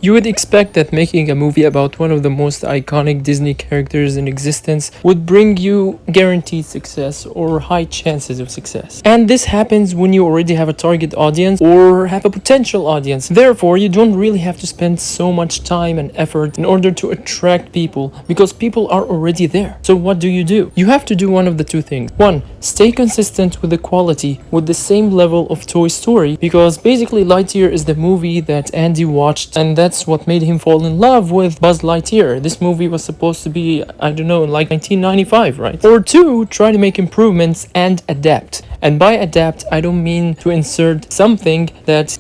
You would expect that making a movie about one of the most iconic Disney characters in existence would bring you guaranteed success or high chances of success. And this happens when you already have a target audience or have a potential audience. Therefore, you don't really have to spend so much time and effort in order to attract people because people are already there. So what do? You have to do one of the two things. One, stay consistent with the quality with the same level of Toy Story, because basically Lightyear is the movie that Andy watched and that's what made him fall in love with Buzz Lightyear. This movie was supposed to be, I don't know, in like 1995, right? Or two, try to make improvements and adapt. And by adapt, I don't mean to insert something that,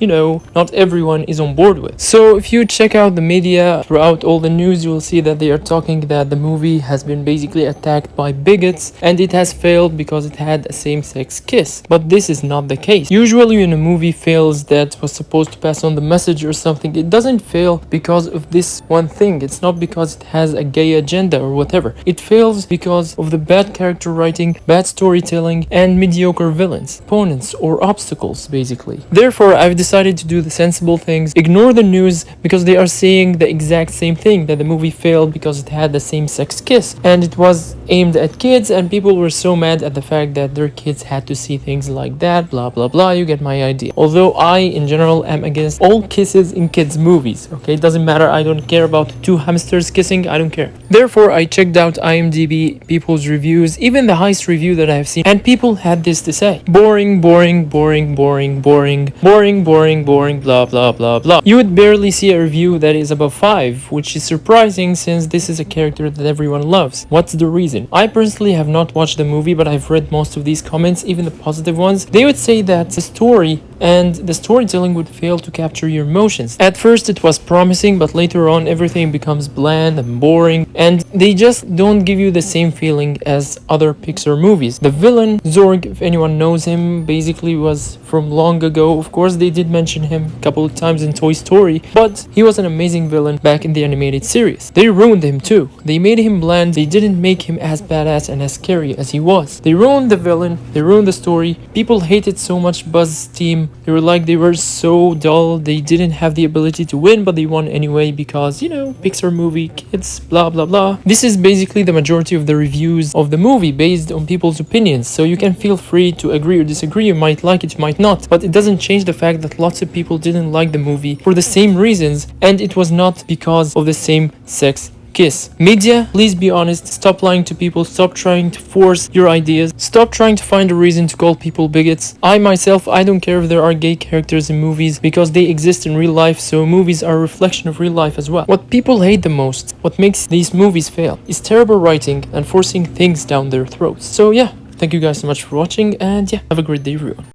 not everyone is on board with. So if you check out the media throughout all the news, you will see that they are talking that the movie has been basically attacked by bigots and it has failed because it had a same-sex kiss. But this is not the case. Usually when a movie fails that was supposed to pass on the message or something, it doesn't fail because of this one thing. It's not because it has a gay agenda or whatever. It fails because of the bad character writing, bad storytelling, and mediocre villains, opponents, or obstacles, basically. Therefore, I've decided to do the sensible things, ignore the news because they are saying the exact same thing, that the movie failed because it had the same-sex kiss, and it was aimed at kids, and people were so mad at the fact that their kids had to see things like that, blah blah blah, you get my idea. Although I, in general, am against all kisses in kids' movies, okay? It doesn't matter, I don't care about two hamsters kissing, I don't care. Therefore, I checked out IMDb, people's reviews, even the highest review that I have seen, and people had this to say. Boring, boring, boring, boring, boring, boring, boring, boring, blah, blah, blah, blah. You would barely see a review that is above 5, which is surprising since this is a character that everyone loves. What's the reason? I personally have not watched the movie, but I've read most of these comments, even the positive ones. They would say that the story and the storytelling would fail to capture your emotions. At first it was promising, but later on everything becomes bland and boring, and they just don't give you the same feeling as other Pixar movies. The villain, Zorg, if anyone knows him, basically was from long ago. Of course, they did mention him a couple of times in Toy Story, but he was an amazing villain back in the animated series. They ruined him too. They made him bland. They didn't make him as badass and as scary as he was. They ruined the villain. They ruined the story. People hated so much Buzz's team. They were like, they were so dull. They didn't have the ability to win, but they won anyway because, Pixar movie, kids, blah blah blah. This is basically the majority of the reviews of the movie based on people's opinions, so you can feel free to agree or disagree. You might like it, you might not, but it doesn't change the fact that lots of people didn't like the movie for the same reasons, and it was not because of the same sex kiss. Media, please be honest, stop lying to people, stop trying to force your ideas, stop trying to find a reason to call people bigots. I myself, I don't care if there are gay characters in movies because they exist in real life, so movies are a reflection of real life as well. What people hate the most, what makes these movies fail, is terrible writing and forcing things down their throats. So yeah, thank you guys so much for watching, and yeah, have a great day everyone.